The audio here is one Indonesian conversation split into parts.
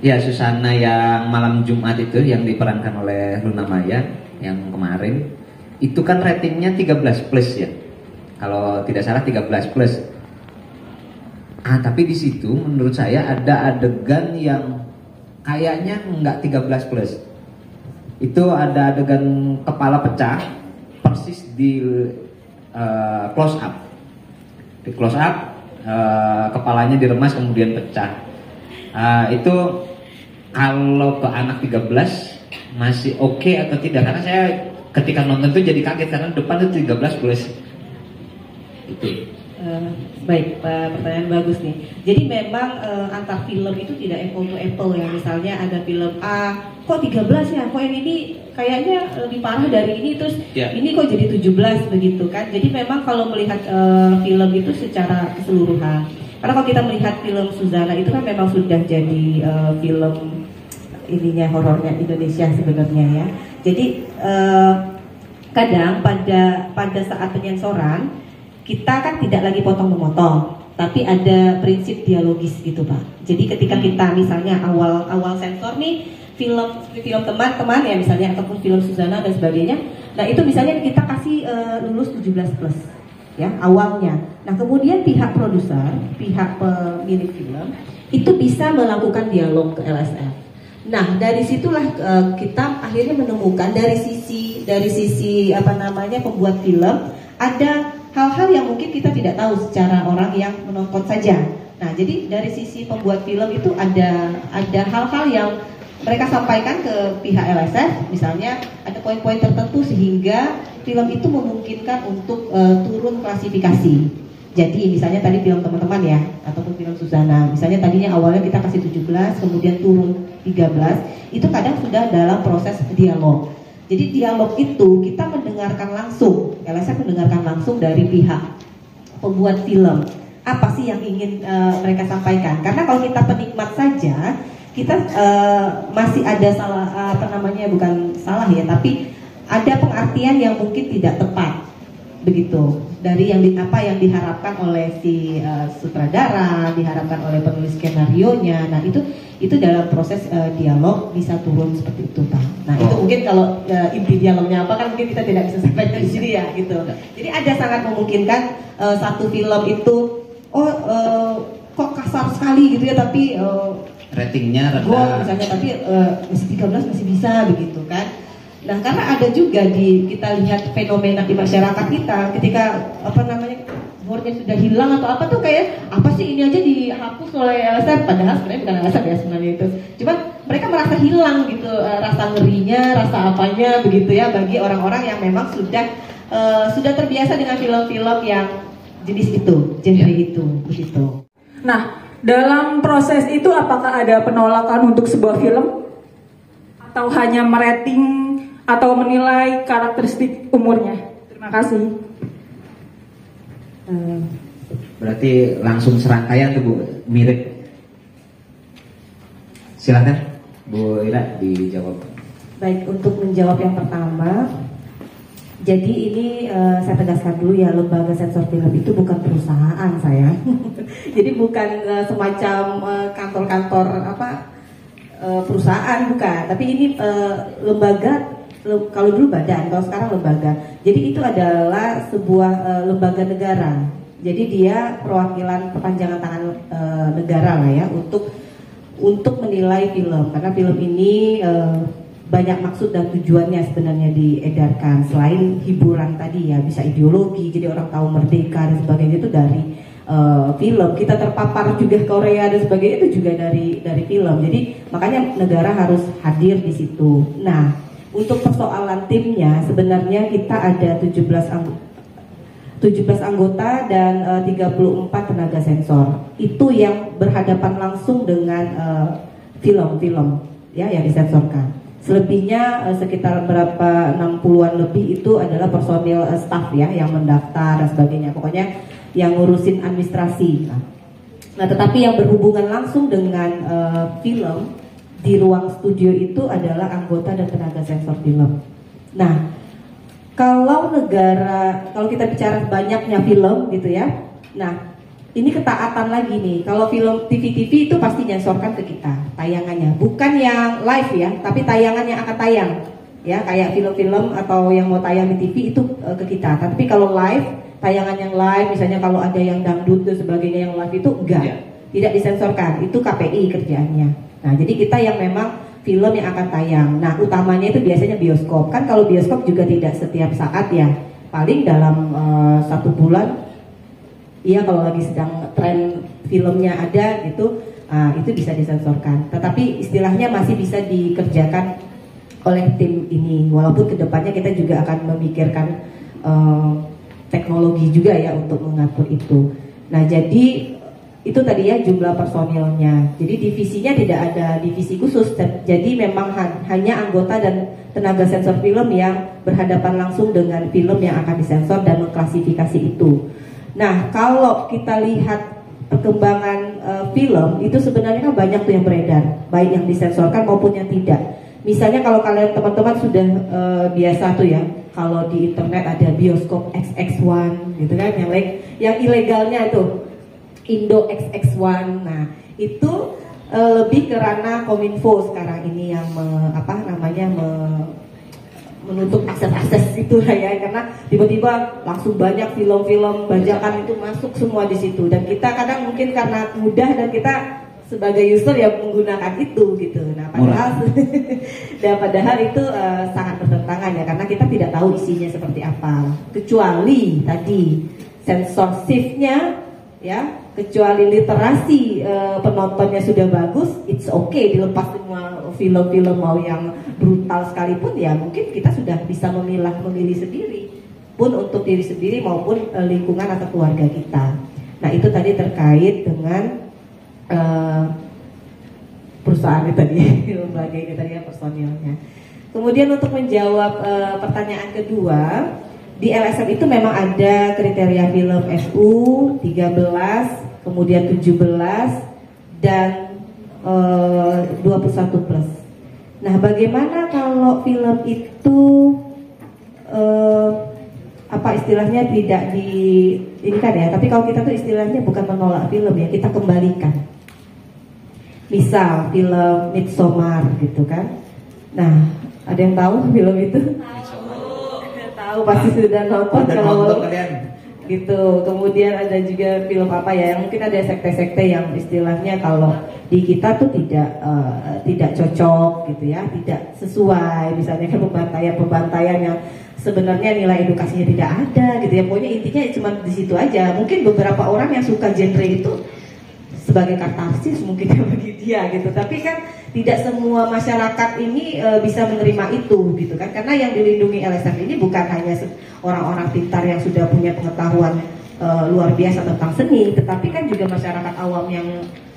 Ya, Susana yang malam Jumat itu yang diperankan oleh Luna Maya yang kemarin itu kan ratingnya 13 plus ya. Kalau tidak salah 13 plus. Tapi di situ menurut saya ada adegan yang kayaknya nggak 13 plus. Itu ada adegan kepala pecah persis di close up. Di close up kepalanya diremas kemudian pecah. Itu kalau ke anak 13 masih oke atau tidak? Karena saya ketika nonton itu jadi kaget karena depan itu 13 plus. Itu. Baik, pertanyaan bagus nih. Jadi memang antar film itu tidak apple to apple ya. Misalnya ada film A, kok 13 ya? Kok yang ini kayaknya lebih parah dari ini, terus ini kok jadi 17 begitu kan? Jadi memang kalau melihat film itu secara keseluruhan. Karena kalau kita melihat film Suzana itu kan memang sudah jadi film ininya horornya Indonesia sebenarnya ya. Jadi kadang pada saat penyensoran kita kan tidak lagi potong memotong, tapi ada prinsip dialogis gitu Pak. Jadi ketika kita misalnya awal sensor nih film teman-teman ya misalnya ataupun film Suzana dan sebagainya, nah itu misalnya kita kasih lulus 17 plus ya awalnya. Nah kemudian pihak produser, pihak pemilik film itu bisa melakukan dialog ke LSF. Nah dari situlah kita akhirnya menemukan dari sisi apa namanya pembuat film ada hal-hal yang mungkin kita tidak tahu secara orang yang menonton saja. Nah jadi dari sisi pembuat film itu ada hal-hal yang mereka sampaikan ke pihak LSF, misalnya ada poin-poin tertentu sehingga film itu memungkinkan untuk turun klasifikasi. Jadi misalnya tadi film teman-teman ya, ataupun film Suzana, misalnya tadinya awalnya kita kasih 17, kemudian turun 13, itu kadang sudah dalam proses dialog. Jadi dialog itu kita mendengarkan langsung, LSF mendengarkan langsung dari pihak pembuat film. Apa sih yang ingin mereka sampaikan? Karena kalau kita penikmat saja, kita masih ada salah bukan salah ya, tapi ada pengertian yang mungkin tidak tepat begitu dari yang yang diharapkan oleh si sutradara, diharapkan oleh penulis skenarionya. Nah itu dalam proses dialog bisa turun seperti itu Pak. Nah itu mungkin kalau inti dialognya apa kan mungkin kita tidak bisa sampaikan di sini ya gitu. Jadi ada sangat memungkinkan satu film itu kok kasar sekali gitu ya, tapi ratingnya rendah misalnya, tapi masih 13 masih bisa begitu kan. Nah karena ada juga kita lihat fenomena di masyarakat kita ketika humornya sudah hilang atau apa tuh kayak apa sih ini aja dihapus oleh LSF, padahal sebenarnya bukan LSF ya sebenarnya itu. Cuman mereka merasa hilang gitu rasa ngerinya, rasa apanya begitu ya bagi orang-orang yang memang sudah terbiasa dengan film-film yang jenis itu, genre itu begitu. Nah, dalam proses itu apakah ada penolakan untuk sebuah film atau hanya merating atau menilai karakteristik umurnya? Terima kasih. Berarti langsung serangkaian tuh Bu, mirip. Silakan Bu Ira dijawab. Baik, untuk menjawab yang pertama, jadi ini saya tegaskan dulu ya, lembaga sensor film itu bukan perusahaan saya. Jadi bukan semacam kantor-kantor perusahaan, bukan. Tapi ini lembaga, kalau dulu badan, kalau sekarang lembaga. Jadi itu adalah sebuah lembaga negara. Jadi dia perwakilan perpanjangan tangan negara lah ya untuk menilai film. Karena film ini banyak maksud dan tujuannya sebenarnya diedarkan. Selain hiburan tadi ya, bisa ideologi, jadi orang tahu merdeka dan sebagainya itu dari film. Kita terpapar juga Korea dan sebagainya itu juga dari film. Jadi makanya negara harus hadir di situ. Nah, untuk persoalan timnya sebenarnya kita ada 17 anggota dan 34 tenaga sensor. Itu yang berhadapan langsung dengan film-film ya yang disensorkan. Selebihnya sekitar berapa 60-an lebih itu adalah personil staff ya yang mendaftar dan sebagainya. Pokoknya yang ngurusin administrasi. Nah, tetapi yang berhubungan langsung dengan film di ruang studio itu adalah anggota dan tenaga sensor film. Nah, kalau kita bicara banyaknya film gitu ya. Nah, ini ketaatan lagi nih. Kalau film TV itu pasti nyensorkan ke kita tayangannya, bukan yang live ya, tapi tayangan yang akan tayang. Ya, kayak film-film atau yang mau tayang di TV itu ke kita. Tapi kalau live, tayangan yang live, misalnya kalau ada yang dangdut dan sebagainya yang live itu enggak, tidak disensorkan. Itu KPI kerjaannya. Nah, jadi kita yang memang film yang akan tayang. Nah, utamanya itu biasanya bioskop. Kan kalau bioskop juga tidak setiap saat ya. Paling dalam 1 bulan. Iya, kalau lagi sedang tren filmnya ada gitu, itu bisa disensorkan. Tetapi istilahnya masih bisa dikerjakan oleh tim ini. Walaupun kedepannya kita juga akan memikirkan teknologi juga ya untuk mengatur itu. Nah, jadi itu tadi ya jumlah personilnya. Jadi divisinya tidak ada divisi khusus. Jadi memang hanya anggota dan tenaga sensor film yang berhadapan langsung dengan film yang akan disensor dan mengklasifikasi itu. Nah, kalau kita lihat perkembangan film itu sebenarnya kan banyak tuh yang beredar, baik yang disensorkan maupun yang tidak. Misalnya kalau kalian teman-teman sudah biasa tuh ya, kalau di internet ada bioskop XX1 gitu kan, yang ilegalnya itu Indo XX1. Nah, itu lebih ke ranah Kominfo sekarang ini yang menutup akses-akses itu lah ya, karena tiba-tiba langsung banyak film-film bajakan itu masuk semua di situ, dan kita kadang mungkin karena mudah dan kita sebagai user ya menggunakan itu gitu. Nah, padahal itu sangat bertentangan ya, karena kita tidak tahu isinya seperti apa, kecuali tadi sensorshipnya ya, kecuali literasi penontonnya sudah bagus, it's okay dilepas semua film-film mau yang brutal sekalipun ya, mungkin kita sudah bisa memilih sendiri pun untuk diri sendiri maupun lingkungan atau keluarga kita. Nah, itu tadi terkait dengan perusahaan tadi, lembaga ini tadi ya, personilnya. Kemudian untuk menjawab pertanyaan kedua, di LSM itu memang ada kriteria film FU 13, kemudian 17 dan 21 plus. Nah, bagaimana kalau film itu istilahnya tidak ini kan ya, tapi kalau kita tuh istilahnya bukan menolak film ya, kita kembalikan. Misal film Midsommar gitu kan. Nah, ada yang tahu film itu? Tahu pasti sudah nonton kalau gitu. Kemudian ada juga film apa ya, yang mungkin ada sekte-sekte yang istilahnya kalau di kita tuh tidak cocok gitu ya, tidak sesuai. Misalnya kan pembantaian yang sebenarnya nilai edukasinya tidak ada gitu ya. Pokoknya intinya cuma di situ aja. Mungkin beberapa orang yang suka genre itu sebagai katarsis mungkin bagi dia gitu, tapi kan tidak semua masyarakat ini bisa menerima itu gitu kan, karena yang dilindungi LSM ini bukan hanya orang-orang pintar yang sudah punya pengetahuan luar biasa tentang seni, tetapi kan juga masyarakat awam yang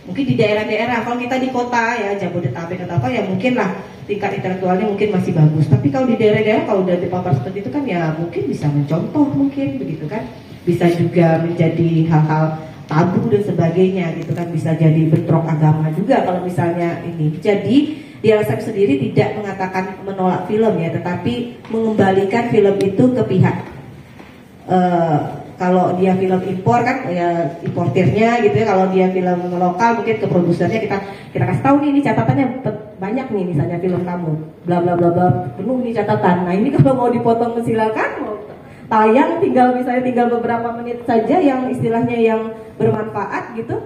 mungkin di daerah-daerah. Kalau kita di kota ya Jabodetabek atau apa ya mungkin lah tingkat intelektualnya mungkin masih bagus, tapi kalau di daerah-daerah kalau udah dipapar seperti itu kan ya mungkin bisa mencontoh, mungkin begitu kan, bisa juga menjadi hal-hal tabu dan sebagainya gitu kan, bisa jadi bentrok agama juga kalau misalnya ini. Jadi di LSM sendiri tidak mengatakan menolak film ya, tetapi mengembalikan film itu ke pihak kalau dia film impor kan ya importirnya gitu ya, kalau dia film lokal mungkin ke produsernya, kita kasih tahu nih, ini catatannya banyak nih, misalnya film kamu bla bla bla bla penuh nih catatan. Nah, ini kalau mau dipotong silakan, mau tayang tinggal beberapa menit saja yang istilahnya yang bermanfaat gitu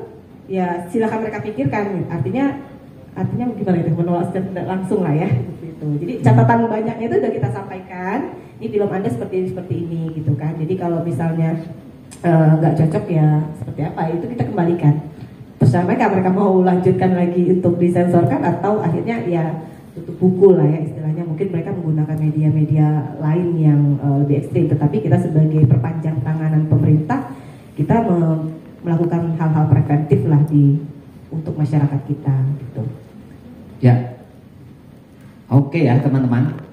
ya, silakan mereka pikirkan. Artinya gimana itu, menolak langsung lah ya gitu. Jadi catatan banyaknya itu udah kita sampaikan, ini film Anda seperti ini gitu kan. Jadi kalau misalnya nggak cocok ya seperti apa itu kita kembalikan. Terus mereka mau lanjutkan lagi untuk disensorkan atau akhirnya ya tutup buku lah ya istilahnya. Mungkin mereka menggunakan media-media lain yang lebih ekstrim, tetapi kita sebagai perpanjang tanganan pemerintah, kita melakukan hal-hal preventif lah untuk masyarakat kita gitu. Ya, oke ya teman-teman.